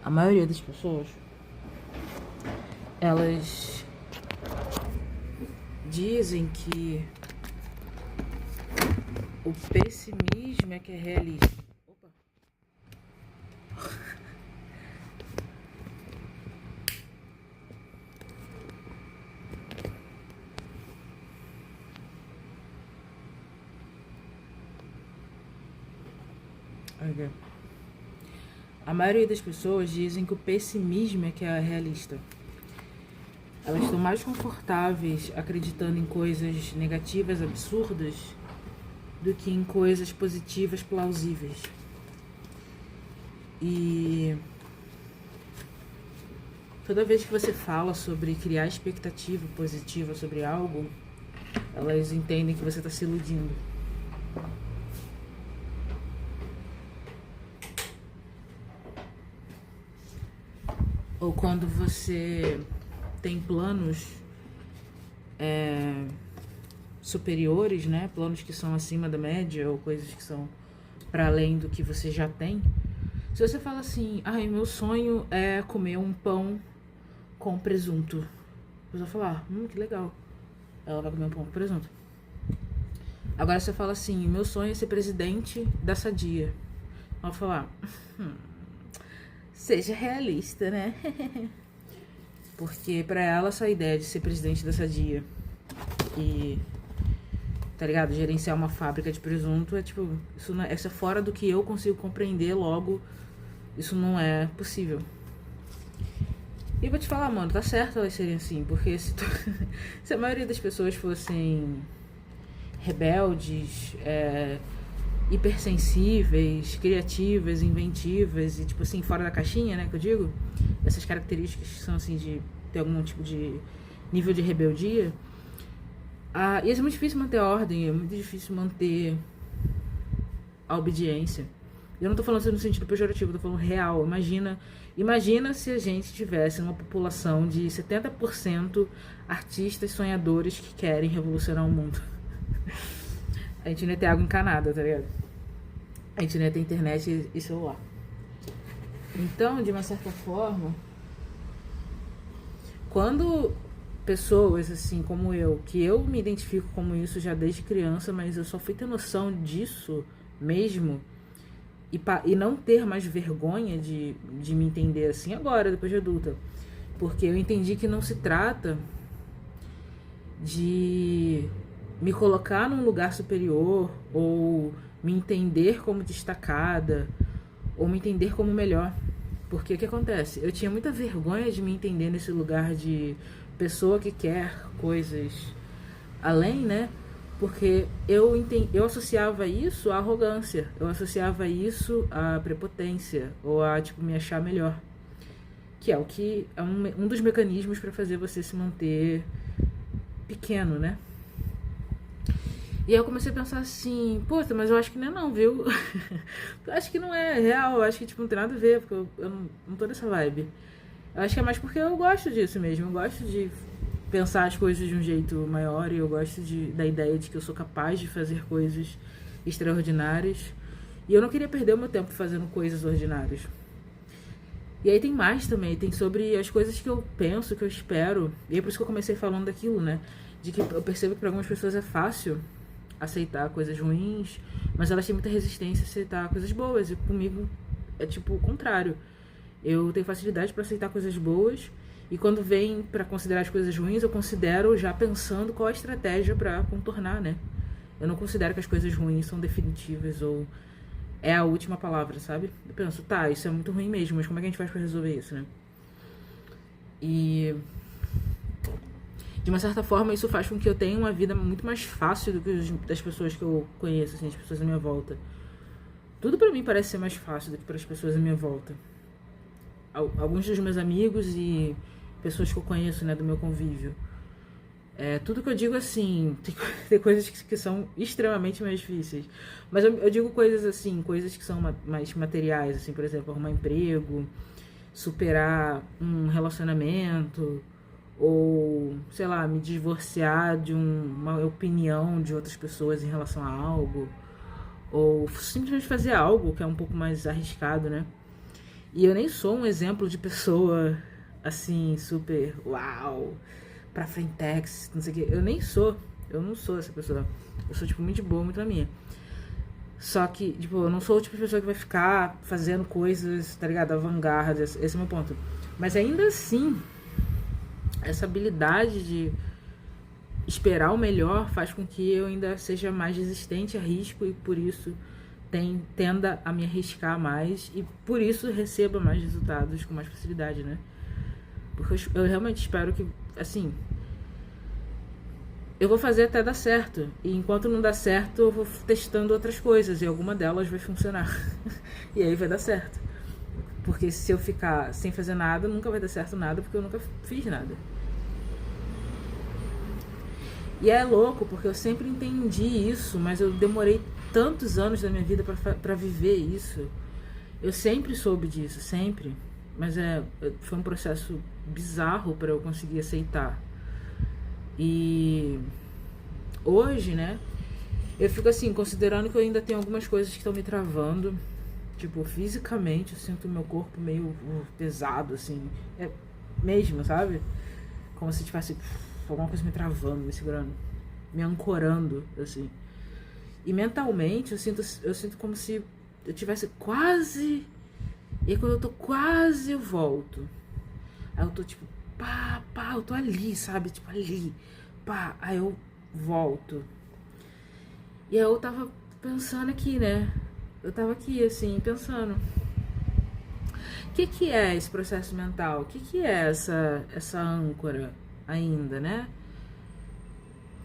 A maioria das pessoas, elas dizem que o pessimismo é que é realista. Opa. Okay. A maioria das pessoas dizem que o pessimismo é que é realista. Elas estão mais confortáveis acreditando em coisas negativas, absurdas, do que em coisas positivas, plausíveis. E toda vez que você fala sobre criar expectativa positiva sobre algo, elas entendem que você está se iludindo. Ou quando você tem planos superiores, né? Planos que são acima da média ou coisas que são para além do que você já tem. Se você fala assim, meu sonho é comer um pão com presunto, você vai falar, que legal. Ela vai comer um pão com presunto. Agora você fala assim, meu sonho é ser presidente da Sadia. Ela vai falar, seja realista, né? Porque pra ela essa ideia de ser presidente da Sadia e, tá ligado, gerenciar uma fábrica de presunto é tipo, isso é fora do que eu consigo compreender, logo isso não é possível. E eu vou te falar, mano, tá certo elas serem assim, porque se a maioria das pessoas fossem rebeldes, hipersensíveis, criativas, inventivas e tipo assim, fora da caixinha, né, que eu digo, essas características que são assim de ter algum tipo de nível de rebeldia, e é muito difícil manter a ordem, é muito difícil manter a obediência. Eu não tô falando isso no sentido pejorativo, eu tô falando real. Imagina se a gente tivesse uma população de 70% artistas sonhadores que querem revolucionar o mundo. A gente não ia ter água encanada, tá ligado? A gente não ia ter internet e celular. Então, de uma certa forma, quando pessoas assim como eu, que eu me identifico como isso já desde criança, mas eu só fui ter noção disso mesmo e não ter mais vergonha de me entender assim agora, depois de adulta. Porque eu entendi que não se trata de me colocar num lugar superior ou me entender como destacada ou me entender como melhor. Porque o que acontece? Eu tinha muita vergonha de me entender nesse lugar de pessoa que quer coisas além, né? Porque eu associava isso à arrogância, eu associava isso à prepotência ou a tipo me achar melhor, que é o que é um dos mecanismos para fazer você se manter pequeno, né? E aí eu comecei a pensar assim, puta, mas eu acho que não é não, viu? Eu acho que não é real, eu acho que tipo, não tem nada a ver, porque eu não tô nessa vibe. Eu acho que é mais porque eu gosto disso mesmo, eu gosto de pensar as coisas de um jeito maior e eu gosto da ideia de que eu sou capaz de fazer coisas extraordinárias. E eu não queria perder o meu tempo fazendo coisas ordinárias. E aí tem mais também, tem sobre as coisas que eu penso, que eu espero. E é por isso que eu comecei falando daquilo, né? De que eu percebo que para algumas pessoas é fácil aceitar coisas ruins, mas elas têm muita resistência a aceitar coisas boas. E comigo é tipo o contrário. Eu tenho facilidade para aceitar coisas boas e quando vem para considerar as coisas ruins, eu considero já pensando qual a estratégia para contornar, né? Eu não considero que as coisas ruins são definitivas ou é a última palavra, sabe? Eu penso, tá, isso é muito ruim mesmo, mas como é que a gente faz para resolver isso, né? E de uma certa forma isso faz com que eu tenha uma vida muito mais fácil do que das pessoas que eu conheço, assim, as pessoas à minha volta. Tudo pra mim parece ser mais fácil do que para as pessoas à minha volta. Alguns dos meus amigos e pessoas que eu conheço, né, do meu convívio. Tudo que eu digo assim, tem coisas que são extremamente mais difíceis. Mas eu digo coisas assim, coisas que são mais materiais, assim, por exemplo, arrumar emprego, superar um relacionamento, ou, sei lá, me divorciar de uma opinião de outras pessoas em relação a algo, ou simplesmente fazer algo que é um pouco mais arriscado, né? E eu nem sou um exemplo de pessoa, assim, super uau, pra frentex, não sei o quê. Eu não sou essa pessoa. Eu sou, tipo, muito de boa, muito na minha. Só que, tipo, eu não sou o tipo de pessoa que vai ficar fazendo coisas, tá ligado? Avant-garde, esse é o meu ponto. Mas ainda assim, essa habilidade de esperar o melhor faz com que eu ainda seja mais resistente a risco e por isso tenda a me arriscar mais e por isso receba mais resultados com mais facilidade, né? Porque eu realmente espero que, assim, eu vou fazer até dar certo. E enquanto não dá certo, eu vou testando outras coisas e alguma delas vai funcionar. E aí vai dar certo. Porque se eu ficar sem fazer nada, nunca vai dar certo nada, porque eu nunca fiz nada. E é louco, porque eu sempre entendi isso, mas eu demorei tantos anos da minha vida pra viver isso. Eu sempre soube disso, sempre. Mas foi um processo bizarro pra eu conseguir aceitar. E hoje, né, eu fico assim, considerando que eu ainda tenho algumas coisas que estão me travando. Tipo, fisicamente, eu sinto o meu corpo meio pesado, assim. É mesmo, sabe? Como se tivesse alguma coisa me travando, me segurando, me ancorando, assim. E mentalmente, eu sinto como se eu tivesse quase... E aí, quando eu tô quase, eu volto. Aí eu tô tipo, pá, eu tô ali, sabe? Tipo, ali, pá. Aí eu volto. E aí eu tava pensando aqui, né? Eu tava aqui, assim, pensando. O que é esse processo mental? O que é essa âncora ainda, né?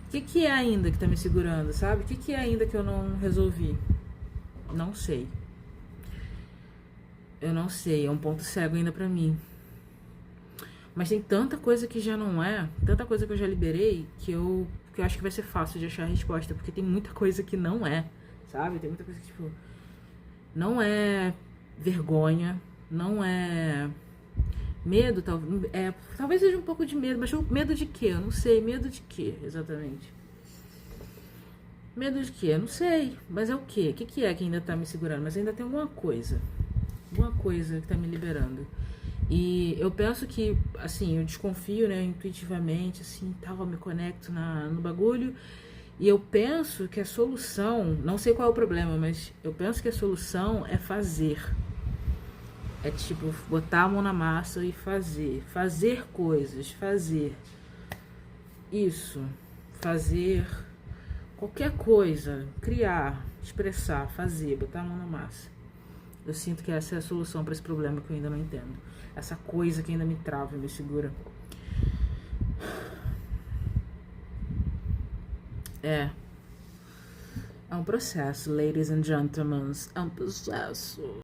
O que é ainda que tá me segurando, sabe? O que é ainda que eu não resolvi? Não sei. Eu não sei, é um ponto cego ainda pra mim. Mas tem tanta coisa que já não é, tanta coisa que eu já liberei, que eu acho que vai ser fácil de achar a resposta, porque tem muita coisa que não é, sabe? Tem muita coisa que, tipo, não é vergonha, não é medo, talvez seja um pouco de medo, mas medo de quê? Eu não sei, medo de quê, exatamente? Medo de quê? Eu não sei, mas é o quê? O que é que ainda tá me segurando? Mas ainda tem alguma coisa que tá me liberando. E eu penso que, assim, eu desconfio, né, intuitivamente, assim, tal, eu me conecto no bagulho. E eu penso que a solução, não sei qual é o problema, mas eu penso que a solução é fazer. É tipo, botar a mão na massa e fazer. Fazer coisas, fazer. Isso. Fazer qualquer coisa. Criar, expressar, fazer, botar a mão na massa. Eu sinto que essa é a solução para esse problema que eu ainda não entendo. Essa coisa que ainda me trava e me segura. É um processo, ladies and gentlemen. É um processo.